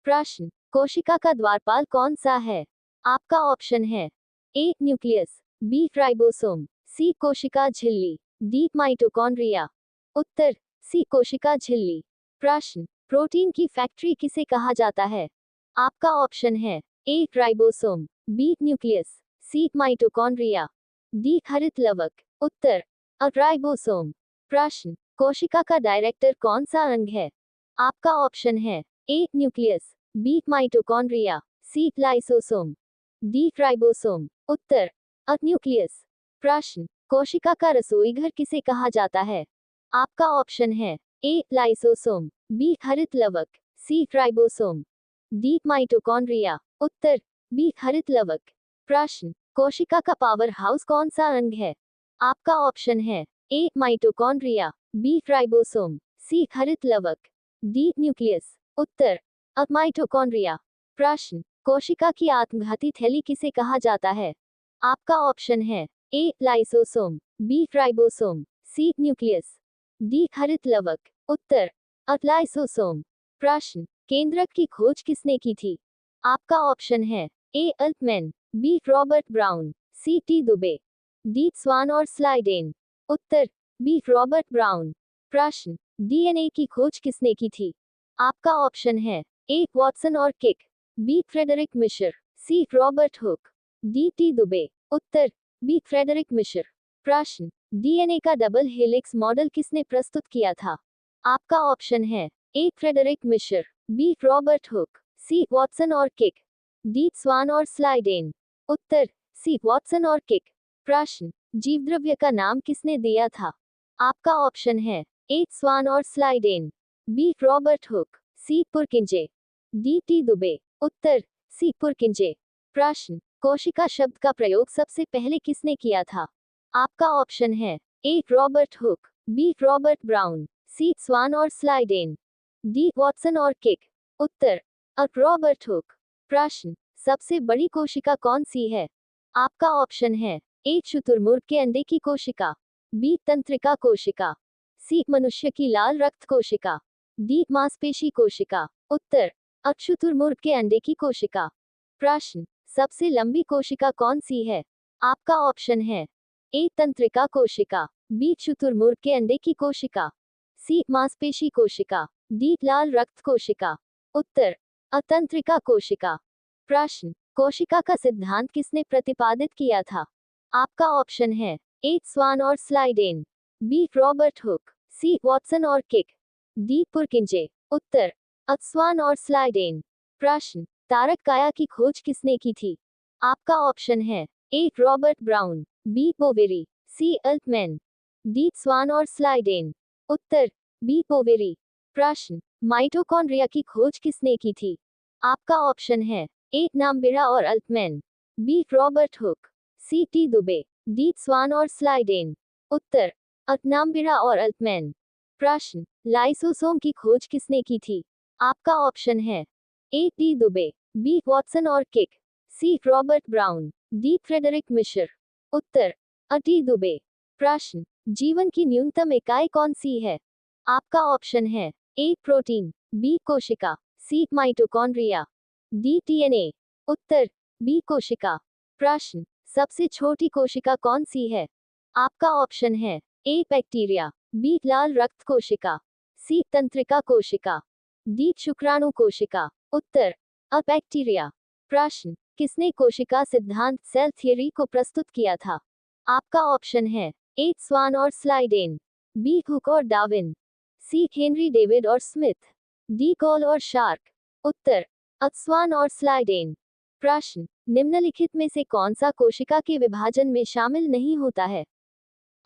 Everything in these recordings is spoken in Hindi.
प्रश्न, कोशिका का द्वारपाल कौन सा है? आपका ऑप्शन है ए न्यूक्लियस, बी राइबोसोम, सी कोशिका झिल्ली, डी माइटोकॉन्ड्रिया। उत्तर सी कोशिका झिल्ली। प्रश्न, प्रोटीन की फैक्ट्री किसे कहा जाता है? आपका ऑप्शन है A ribosome, B nucleus, C mitochondria, D हरित लवक। उत्तर अ राइबोसोम। प्रश्न, कोशिका का डायरेक्टर कौन सा अंग है? आपका ऑप्शन है A nucleus, B mitochondria, C lysosome, D ribosome. उत्तर अ न्यूक्लियस। प्रश्न, कोशिका का रसोई घर किसे कहा जाता है? आपका ऑप्शन है ए लाइसोसोम, बी हरित लवक, सी राइबोसोम, डी माइटोकॉन्ड्रिया। उत्तर बी हरित लवक। प्रश्न, कोशिका का पावर हाउस कौन सा अंग है? आपका ऑप्शन है ए माइटोकॉन्ड्रिया, बी राइबोसोम, सी हरित लवक, डी न्यूक्लियस। उत्तर अ माइटोकॉन्ड्रिया। प्रश्न, कोशिका की आत्मघाती थैली किसे कहा जाता है? आपका ऑप्शन है ए लाइसोसोम, बी राइबोसोम, सी न्यूक्लियस, डी हरित लवक। उत्तर अ लाइसोसोम। प्रश्न, केंद्रक की खोज किसने की थी? आपका ऑप्शन है A Altmann, B Robert Brown, C T Dubey, D Schwann और स्लाइडेन। उत्तर बी रॉबर्ट ब्राउन। प्रश्न, डीएनए की खोज किसने की थी? आपका ऑप्शन है ए वॉटसन और किक, B Friedrich Miescher, C Robert Hooke, D T Dubey. उत्तर बी फ्रेडरिक मिशर। प्रश्न, डीएनए का डबल हेलिक्स मॉडल किसने प्रस्तुत किया था? आपका ऑप्शन है A Friedrich Miescher, B Robert Hooke, C Watson और किक, डी स्वान और स्लाइडेन। उत्तर सी वॉटसन और किक। प्रश्न, जीवद्रव्य का नाम किसने दिया था? आपका ऑप्शन है ए स्वान और स्लाइडेन, बी रॉबर्ट हुक, सी पुरकिंजे, डी टी दुबे। उत्तर सी पुरकिंजे। प्रश्न, कोशिका शब्द का प्रयोग सबसे पहले किसने किया था? आपका ऑप्शन है A Robert Hooke, B Robert Brown, C Schwann और स्लाइडेन, डी वॉटसन और किक। उत्तर अ रॉबर्ट हुक। प्रश्न, सबसे बड़ी कोशिका कौन सी है? आपका ऑप्शन है ए शुतुरमुर्ग के अंडे की कोशिका, बी तंत्रिका कोशिका, सी मनुष्य की लाल रक्त कोशिका, डी मांसपेशी कोशिका। उत्तर अ शुतुरमुर्ग के अंडे की कोशिका। प्रश्न, सबसे लंबी कोशिका कौन सी है? आपका ऑप्शन है ए तंत्रिका कोशिका, बी शुतुरमुर्ग के अंडे की कोशिका, सी मांसपेशी कोशिका, डी लाल रक्त कोशिका। उत्तर अतंत्रिका कोशिका। प्रश्न, कोशिका का सिद्धांत किसने प्रतिपादित किया था? आपका ऑप्शन है ए स्वान और Schleiden, B Robert Hooke, C Watson और किक, डी पुरकिंजे। उत्तर अ स्वान और स्लाइडेन। प्रश्न, तारक काया की खोज किसने की थी? आपका ऑप्शन है A Robert brown, B Boveri, C Altman, D Schwann और स्लाइडेन। उत्तर बी बोवेरी। प्रश्न, माइटोकॉन्ड्रिया की खोज किसने की थी? आपका ऑप्शन है ए नाम्बिरा और Altmann, B Robert Hooke, C T Dubey, D Schwann और स्लाइडेन। उत्तर अ नाम्बिरा और अल्टमैन। प्रश्न, लाइसोसोम की खोज किसने की थी? आपका ऑप्शन है A T Dubey, B Watson और किक, C Robert Brown, D Friedrich Miescher. उत्तर अ टी दुबे। प्रश्न, जीवन की न्यूनतम इकाई कौन सी है? आपका ऑप्शन है ए प्रोटीन, बी कोशिका, सी माइटोकॉन्ड्रिया, डी डीएनए। उत्तर बी कोशिका। प्रश्न, सबसे छोटी कोशिका कौन सी है? आपका ऑप्शन है ए बैक्टीरिया, बी लाल रक्त कोशिका, सी तंत्रिका कोशिका, डी शुक्राणु कोशिका। उत्तर अ बैक्टीरिया। प्रश्न, किसने कोशिका सिद्धांत सेल थियरी को प्रस्तुत किया था? आपका ऑप्शन है ए स्वान और स्लाइडेन, बी हुक और डार्विन, सी हेनरी डेविड और स्मिथ, डी कॉल और शार्क। उत्तर अ स्वान और स्लाइडेन। प्रश्न, निम्नलिखित में से कौन सा कोशिका के विभाजन में शामिल नहीं होता है?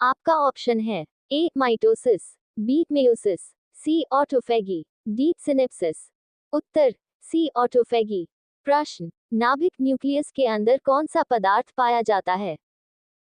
आपका ऑप्शन है ए माइटोसिस, बी मेयोसिस, सी ऑटोफेगी, डी सिनेप्सिस। उत्तर सी ऑटोफेगी। प्रश्न, नाभिक न्यूक्लियस के अंदर कौन सा पदार्थ पाया जाता है?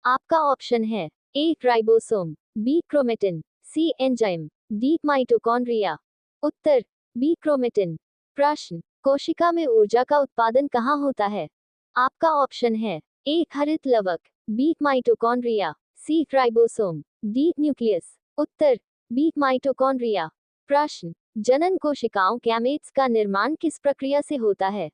आपका ऑप्शन है A ribosome, B chromatin, C enzyme, D mitochondria. उत्तर बी क्रोमेटिन। प्रश्न, कोशिका में ऊर्जा का उत्पादन कहाँ होता है? आपका ऑप्शन है ए हरित लवक, बी माइटोकॉन्ड्रिया, सी राइबोसोम, डी न्यूक्लियस। उत्तर बी माइटोकॉन्ड्रिया। प्रश्न, जनन कोशिकाओं गैमेट्स का निर्माण किस प्रक्रिया से होता है?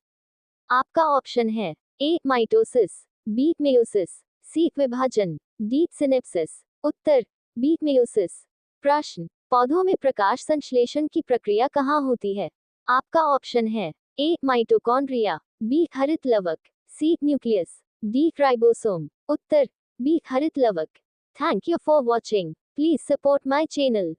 आपका ऑप्शन है ए माइटोसिस, बी मेयोसिस, सी विभाजन, डी सिनेप्सिस। उत्तर बी मेयोसिस। प्रश्न, पौधों में प्रकाश संश्लेषण की प्रक्रिया कहाँ होती है? आपका ऑप्शन है ए माइटोकॉन्ड्रिया, बी हरित लवक, सी न्यूक्लियस, डी राइबोसोम। उत्तर बी हरित लवक। Thank you for watching. Please support my channel.